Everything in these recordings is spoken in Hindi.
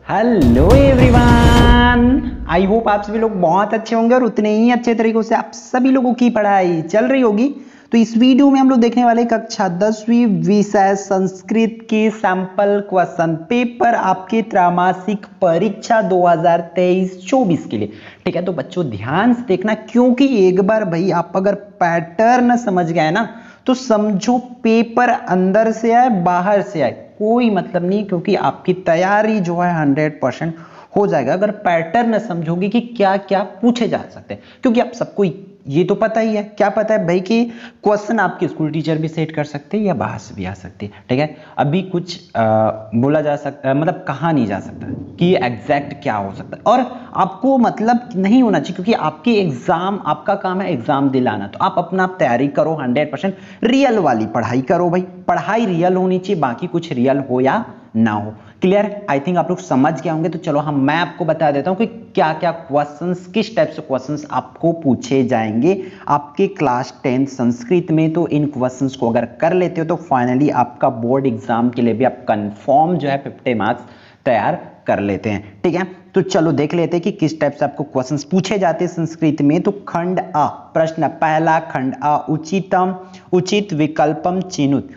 हेलो एवरीवन, आई होप आप सभी लोग बहुत अच्छे होंगे और उतने ही अच्छे तरीकों से आप सभी लोगों की पढ़ाई चल रही होगी। तो इस वीडियो में हम लोग देखने वाले कक्षा 10वीं विषय संस्कृत के सैंपल क्वेश्चन पेपर आपके त्रैमासिक परीक्षा 2023-24 के लिए। ठीक है, तो बच्चों ध्यान से देखना, क्योंकि एक बार भाई आप अगर पैटर्न समझ गए ना तो समझो पेपर अंदर से आए बाहर से आए कोई मतलब नहीं, क्योंकि आपकी तैयारी जो है 100% हो जाएगा अगर पैटर्न समझोगे कि क्या क्या पूछे जा सकते हैं। क्योंकि आप सबको ये तो पता ही है, क्या पता है भाई कि क्वेश्चन आपके स्कूल टीचर भी सेट कर सकते हैं या बाहर से भी आ सकते हैं। ठीक है, अभी कुछ बोला जा सकता मतलब कहा नहीं जा सकता कि ये एग्जैक्ट क्या हो सकता है, और आपको मतलब नहीं होना चाहिए, क्योंकि आपके एग्जाम, आपका काम है एग्जाम दिलाना। तो आप अपना तैयारी करो, 100% रियल वाली पढ़ाई करो भाई। पढ़ाई रियल होनी चाहिए, बाकी कुछ रियल हो या ना हो। क्लियर? आई थिंक आप लोग समझ गए होंगे। तो चलो मैं आपको बता देता हूं कि क्या क्या क्वेश्चंस, किस टाइप से क्वेश्चंस आपको पूछे जाएंगे आपके क्लास 10 संस्कृत में। तो इन क्वेश्चंस को अगर कर लेते हो तो फाइनली आपका बोर्ड एग्जाम के लिए भी आप कंफर्म जो है 50 मार्क्स तैयार कर लेते हैं। ठीक है, तो चलो देख लेते हैं कि किस टाइप से आपको क्वेश्चंस पूछे जाते हैं संस्कृत में। तो खंड आ, प्रश्न पहला, खंड आ, उचितम उचित विकल्पम चिनुत।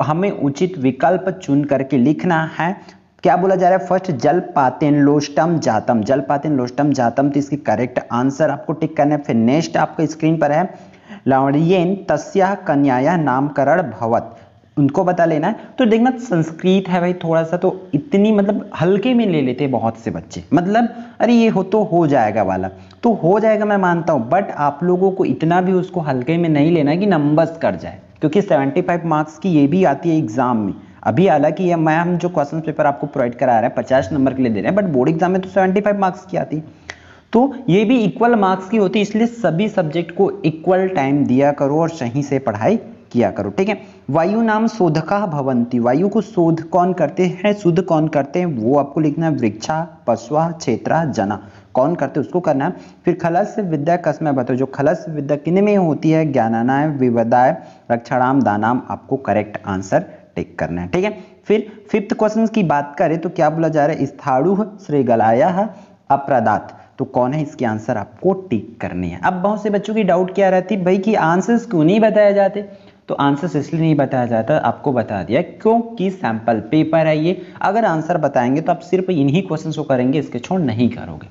हमें उचित विकल्प चुन करके लिखना है। क्या बोला जा रहा है? फर्स्ट, जलपातेन लोष्टम जातम, जलपातेन लोष्टम जातम, तो इसकी करेक्ट आंसर आपको टिक करना है। फिर नेक्स्ट आपको स्क्रीन पर है, लावण्येन तस्याः कन्यायाः नामकरण भवत, उनको बता लेना है। तो देखना संस्कृत है भाई, थोड़ा सा तो इतनी मतलब हल्के में ले लेते हैं बहुत से बच्चे, मतलब अरे ये हो तो हो जाएगा वाला, तो हो जाएगा मैं मानता हूं, बट आप लोगों को इतना भी उसको हल्के में नहीं लेना है कि नंबर्स कर जाए, क्योंकि 75 मार्क्स की ये भी आती है एग्जाम में। अभी हालांकि ये हम जो क्वेश्चन पेपर आपको प्रोवाइड करा रहे हैं 50 नंबर के लिए दे रहे हैं, बट बोर्ड एग्जाम में तो 75 मार्क्स की आती है, तो ये भी इक्वल मार्क्स की होती है। इसलिए सभी सब्जेक्ट को इक्वल टाइम दिया करो और सही से पढ़ाई किया करो। ठीक है, वायु नाम शोधका भवंती, वायु को शोध कौन करते हैं, शुद्ध कौन करते हैं, वो आपको लिखना है। वृक्षा, पशुआ, क्षेत्रा, जना, कौन करते हैं उसको करना है। फिर खलस विद्या कस्मै बताओ, जो खलस विद्या किन में होती है, ज्ञानानाय, विवदाय, रक्षणाम, दानाम, आपको करेक्ट आंसर टिक करना है। ठीक है, फिर फिफ्थ क्वेश्चन की बात करें तो क्या बोला जा रहा है, स्थाणु श्रीगलाया अप्रदात, तो कौन है, इसके आंसर आपको टिक करनी है। अब बहुत से बच्चों की डाउट क्या रहती है भाई कि आंसर्स क्यों नहीं बताए जाते, तो आंसर्स इसलिए नहीं बताया जाता, आपको बता दिया क्योंकि सैंपल पेपर है ये। अगर आंसर बताएंगे तो आप सिर्फ इन्हीं क्वेश्चंस को करेंगे, इसके छोड़ नहीं करोगे।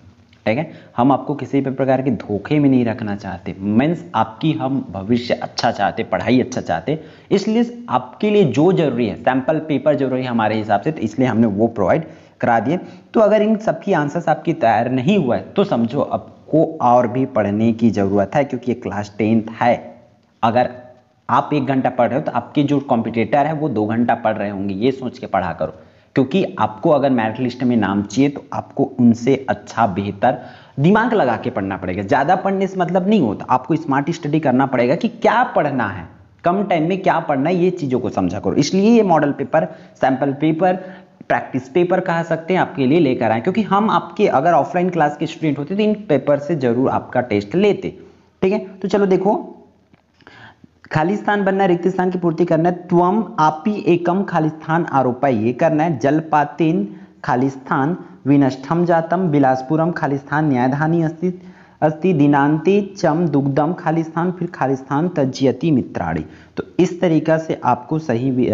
ठीक है, हम आपको किसी भी प्रकार के धोखे में नहीं रखना चाहते, मीन्स आपकी हम भविष्य अच्छा चाहते, पढ़ाई अच्छा चाहते, इसलिए आपके लिए जो जरूरी है सैंपल पेपर जरूरी है हमारे हिसाब से, तो इसलिए हमने वो प्रोवाइड करा दिए। तो अगर इन सबकी आंसर्स आपकी तैयार नहीं हुआ है तो समझो आपको और भी पढ़ने की जरूरत है, क्योंकि ये क्लास 10 है। अगर आप 1 घंटा पढ़ रहे हो तो आपके जो कॉम्पिटिटर है वो 2 घंटा पढ़ रहे होंगे, ये सोच के पढ़ा करो, क्योंकि आपको अगर मेरिट लिस्ट में नाम चाहिए तो आपको उनसे अच्छा बेहतर दिमाग लगा के पढ़ना पड़ेगा। ज्यादा पढ़ने से मतलब नहीं होता, आपको स्मार्ट स्टडी करना पड़ेगा कि क्या पढ़ना है, कम टाइम में क्या पढ़ना है, ये चीजों को समझा करो। इसलिए ये model paper, sample paper, practice paper कह सकते हैं आपके लिए लेकर आए, क्योंकि हम आपके अगर ऑफलाइन क्लास के स्टूडेंट होते तो इन पेपर से जरूर आपका टेस्ट लेते। ठीक है, तो चलो देखो, खाली स्थान बनना है, रिक्त स्थान की पूर्ति करना है। त्वम आपी एकम खाली स्थान आरोपाय, ये करना है। जलपातेन खाली स्थान विनष्टम जातम, बिलासपुरम खाली स्थान न्यायधानी अस्ति दिनांते चम दुग्धम खाली स्थान, फिर खाली स्थान तज्यति मित्राणी। तो इस तरीका से आपको सही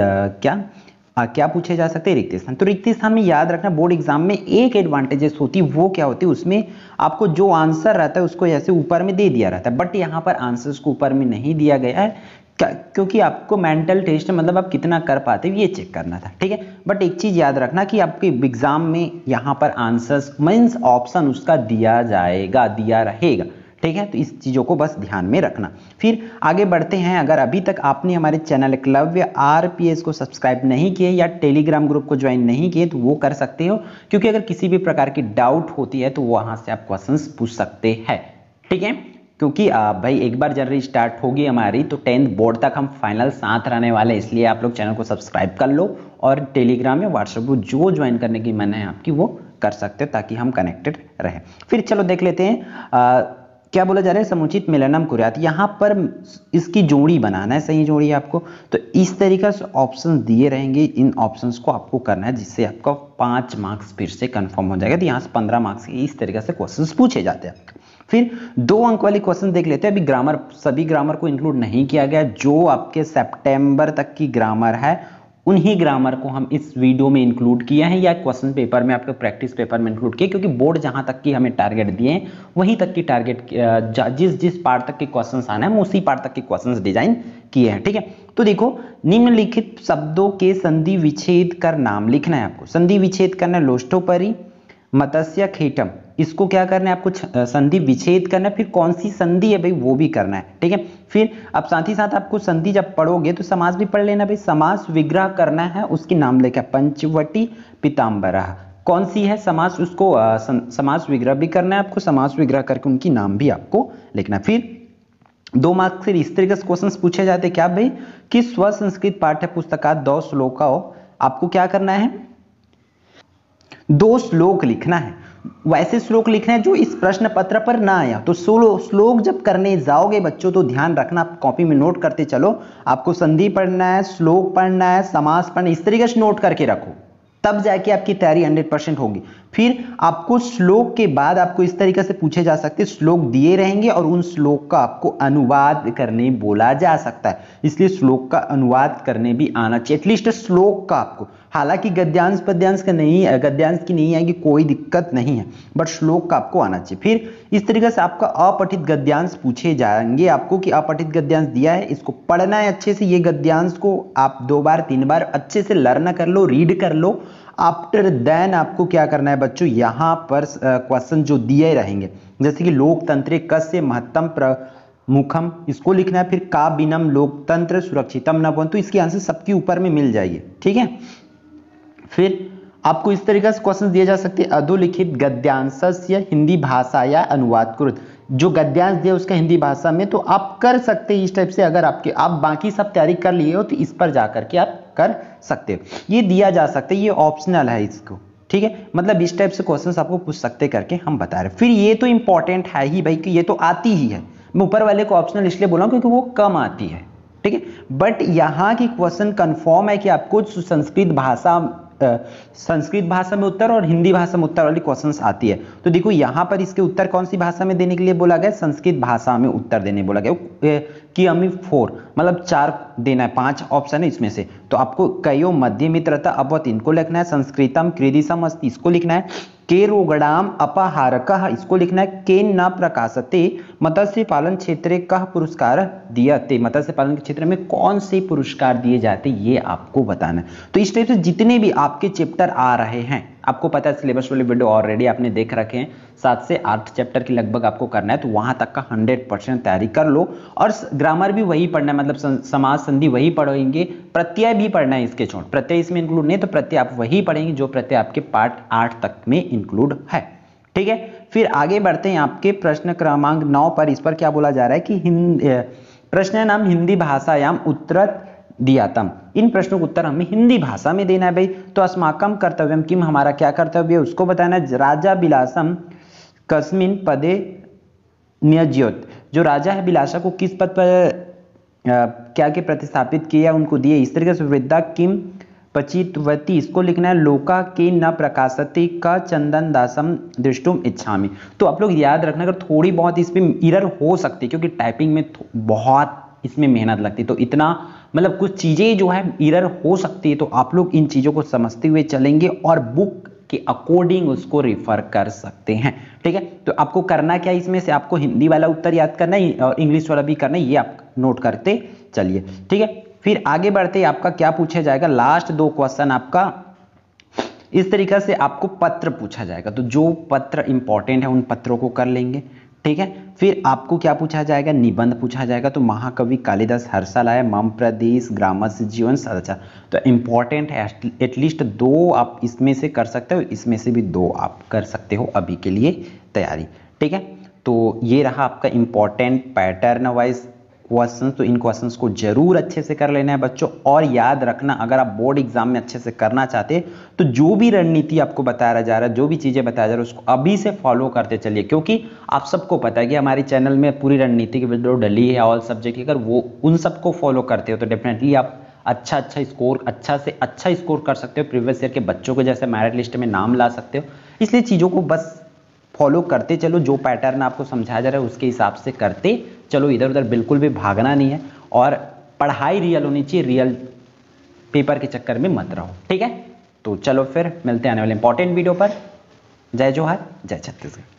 क्या पूछे जा सकते हैं, रिक्त स्थान। तो रिक्त स्थान में याद रखना, बोर्ड एग्जाम में एक एडवांटेजेस होती है, वो क्या होती है, उसमें आपको जो आंसर रहता है उसको ऐसे ऊपर में दे दिया रहता है, बट यहाँ पर आंसर्स को ऊपर में नहीं दिया गया है, क्योंकि आपको मेंटल टेस्ट मतलब आप कितना कर पाते हो ये चेक करना था। ठीक है, बट एक चीज याद रखना कि आपके एग्जाम में यहाँ पर आंसर्स मीन्स ऑप्शन उसका दिया जाएगा, दिया रहेगा। ठीक है, तो इस चीजों को बस ध्यान में रखना। फिर आगे बढ़ते हैं। अगर अभी तक आपने हमारे चैनल एकलव्य RPS को सब्सक्राइब नहीं किए या टेलीग्राम ग्रुप को ज्वाइन नहीं किए तो वो कर सकते हो, क्योंकि अगर किसी भी प्रकार की डाउट होती है तो वहां से आप क्वेश्चंस पूछ सकते हैं। ठीक है, क्योंकि भाई एक बार जनवरी स्टार्ट होगी हमारी तो 10th बोर्ड तक हम फाइनल साथ रहने वाले, इसलिए आप लोग चैनल को सब्सक्राइब कर लो और टेलीग्राम या व्हाट्सएप को जो ज्वाइन करने की मन है आपकी वो कर सकते हो, ताकि हम कनेक्टेड रहें। फिर चलो देख लेते हैं क्या बोला जा रहा है, समुचित मिलनम कुर्यात, यहाँ पर इसकी जोड़ी बनाना है, सही जोड़ी आपको। तो इस तरीके से ऑप्शन दिए रहेंगे, इन ऑप्शंस को आपको करना है, जिससे आपका 5 मार्क्स फिर से कंफर्म हो जाएगा। तो यहाँ से 15 मार्क्स के इस तरीके से क्वेश्चंस पूछे जाते हैं। फिर 2 अंक वाले क्वेश्चन देख लेते हैं। अभी ग्रामर, सभी ग्रामर को इंक्लूड नहीं किया गया, जो आपके सितंबर तक की ग्रामर है उन्हीं ग्रामर को हम इस वीडियो में इंक्लूड किए हैं, या क्वेश्चन पेपर में, आपके प्रैक्टिस पेपर में इंक्लूड किए, क्योंकि बोर्ड जहां तक की हमें टारगेट दिए हैं वहीं तक की टारगेट, जिस पार्ट तक के क्वेश्चंस आना है हम उसी पार्ट तक के क्वेश्चंस डिजाइन किए हैं। ठीक है, तो देखो निम्नलिखित शब्दों के संधि विच्छेद कर नाम लिखना है आपको। संधि विच्छेद करना है, लोष्टोपरी, मत्स्य खेटम, इसको क्या करना है आपको, संधि विच्छेद करना है। फिर कौन सी संधि है भाई वो भी करना है। ठीक है, फिर अब साथ ही साथ आपको संधि जब पढ़ोगे तो समास भी पढ़ लेना भाई। समास विग्रह करना है, उसकी नाम लेकर पंचवटी पीताम्बरा, कौन सी है समास, उसको समास विग्रह भी करना है आपको। समास विग्रह करके उनकी नाम भी आपको लिखना है। फिर 2 मार्क्स से इस तरीके से क्वेश्चन पूछे जाते हैं, क्या भाई कि स्व संस्कृत पाठ्य पुस्तका 2 श्लोका, आपको क्या करना है, 2 श्लोक लिखना है। वैसे श्लोक लिखना है जो इस प्रश्न पत्र पर ना आया। तो श्लोक जब करने जाओगे बच्चों तो ध्यान रखना, आप कॉपी में नोट करते चलो, आपको संधि पढ़ना है, श्लोक पढ़ना है, समास पढ़ना है, इस तरीके से नोट करके रखो, तब जाके आपकी तैयारी 100% होगी। फिर आपको श्लोक के बाद आपको इस तरीके से पूछे जा सकते हैं, श्लोक दिए रहेंगे और उन श्लोक का आपको अनुवाद करने बोला जा सकता है, इसलिए श्लोक का अनुवाद करने भी आना चाहिए, एटलीस्ट श्लोक का आपको। हालांकि गद्यांश पद्यांश का नहीं, गद्यांश की नहीं आएगी, कोई दिक्कत नहीं है, बट श्लोक का आपको आना चाहिए। फिर इस तरीके से आपका अपठित गद्यांश पूछे जाएंगे आपको, कि अपठित गद्यांश दिया है, इसको पढ़ना है अच्छे से। ये गद्यांश को आप 2 बार 3 बार अच्छे से लर्न कर लो, रीड कर लो। आफ्टर देन आपको क्या करना है बच्चों, यहाँ पर क्वेश्चन जो दिए रहेंगे, जैसे कि लोकतंत्र कस्य महत्तम प्रमुखम, इसको लिखना है। फिर का बिनम लोकतंत्र सुरक्षितम न भवन्तु, इसकी आंसर सबके ऊपर में मिल जाएगी। ठीक है, फिर आपको इस तरीके से क्वेश्चन दिए जा सकते हैं, अधोलिखित गद्यांशस्य हिंदी भाषा या अनुवाद कृत, जो गद्यांश दिया उसका हिंदी भाषा में, तो आप कर सकते हैं इस टाइप से। अगर आप बाकी सब तैयारी कर लिए हो तो इस पर जाकर के आप कर सकते हो, ये दिया जा सकता है, ये ऑप्शनल है इसको। ठीक है, मतलब इस टाइप से क्वेश्चंस आपको पूछ सकते करके हम बता रहे हैं। फिर ये तो इंपॉर्टेंट है ही भाई, कि ये तो आती ही है, मैं ऊपर वाले को ऑप्शनल इसलिए बोला क्योंकि वो कम आती है। ठीक है, बट यहाँ की क्वेश्चन कंफर्म है कि आपको संस्कृत भाषा में उत्तर और हिंदी भाषा में उत्तर वाली क्वेश्चंस आती है। तो देखो यहाँ पर इसके उत्तर कौन सी भाषा में देने के लिए बोला गया, संस्कृत भाषा में उत्तर देने बोला गया, कि हमें 4 मतलब 4 देना है, 5 ऑप्शन है इसमें से। तो आपको कयो मध्य मित्रता अवत इनको लिखना है, संस्कृतम कृदिशम अस्ति इसको लिखना है, के रोगणाम अपहारकः इसको लिखना है, के न प्रकाशते मत्स्य पालन क्षेत्र कः पुरस्कार दीयते, मत्स्य पालन के क्षेत्र में कौन से पुरस्कार दिए जाते ये आपको बताना है। तो इस टाइप से जितने भी आपके चैप्टर आ रहे हैं, आपको पता है सिलेबस वाले वीडियो ऑलरेडी आपने देख रखे हैं, 7 से 8 चैप्टर की लगभग आपको करना है, तो वहां तक का 100% तैयारी कर लो। और ग्रामर भी वही पढ़ना है, मतलब समास संधि वही पढ़ेंगे, प्रत्यय भी पढ़ना है, इसके छोड़ प्रत्यय इसमें इंक्लूड नहीं, तो प्रत्यय आप वही पढ़ेंगे जो प्रत्यय आपके पार्ट 8 तक में इंक्लूड है। ठीक है, फिर आगे बढ़ते हैं आपके प्रश्न क्रमांक 9 पर। इस पर क्या बोला जा रहा है कि प्रश्न नाम हिंदी भाषायाम उत्तर दियातम, इन प्रश्नों का उत्तर हमें हिंदी भाषा में देना है भाई। तो अस्माकम कर्तव्यम, किम हमारा क्या कर्तव्य है उसको बताना है। राजा बिलासम कस्मिन पदे न्यज्योत, जो राजा है बिलासा को किस पद पर क्या के प्रतिस्थापित किया उनको दिए। इस तरीके से वृद्धा किम पचितवती इसको लिखना है, लोका के न प्रकाशते का चंदन दासम दृष्टुम इच्छामि। तो आप लोग याद रखना, अगर थोड़ी बहुत इस पे एरर हो सकती है क्योंकि टाइपिंग में बहुत इसमें मेहनत लगती है, तो इतना मतलब कुछ चीजें जो है एरर हो सकती है, तो आप लोग इन चीजों को समझते हुए चलेंगे और बुक के अकॉर्डिंग उसको रेफर कर सकते हैं। ठीक है, तो आपको करना क्या है, इसमें से आपको हिंदी वाला उत्तर याद करना है और इंग्लिश वाला भी करना है, ये आप नोट करते चलिए। ठीक है, फिर आगे बढ़ते आपका क्या पूछा जाएगा, लास्ट 2 क्वेश्चन आपका इस तरीके से आपको पत्र पूछा जाएगा, तो जो पत्र इंपॉर्टेंट है उन पत्रों को कर लेंगे। ठीक है, फिर आपको क्या पूछा जाएगा, निबंध पूछा जाएगा। तो महाकवि कालिदास हर साल आया, मम प्रदेश, ग्रामस्य जीवन सदाचार, तो इंपॉर्टेंट है, एटलीस्ट 2 आप इसमें से कर सकते हो, इसमें से भी 2 आप कर सकते हो अभी के लिए तैयारी। ठीक है, तो ये रहा आपका इंपॉर्टेंट पैटर्न वाइज क्वेश्चंस, तो इन क्वेश्चंस को जरूर अच्छे से कर लेना है बच्चों। और याद रखना, अगर आप बोर्ड एग्जाम में अच्छे से करना चाहते हैं तो जो भी रणनीति आपको बताया जा रहा है, जो भी चीजें बताया जा रहा है, उसको अभी से फॉलो करते चलिए, क्योंकि आप सबको पता है कि हमारे चैनल में पूरी रणनीति की वीडियो डली है ऑल सब्जेक्ट की। अगर वो उन सबको फॉलो करते हो तो डेफिनेटली आप अच्छा से अच्छा स्कोर कर सकते हो, प्रीवियस ईयर के बच्चों को जैसे मेरिट लिस्ट में नाम ला सकते हो। इसलिए चीज़ों को बस फॉलो करते चलो, जो पैटर्न आपको समझाया जा रहा है उसके हिसाब से करते चलो, इधर उधर बिल्कुल भी भागना नहीं है। और पढ़ाई रियल होनी चाहिए, रियल पेपर के चक्कर में मत रहो, ठीक है। तो चलो फिर मिलते हैं आने वाले इंपॉर्टेंट वीडियो पर। जय जोहार, जय छत्तीसगढ़।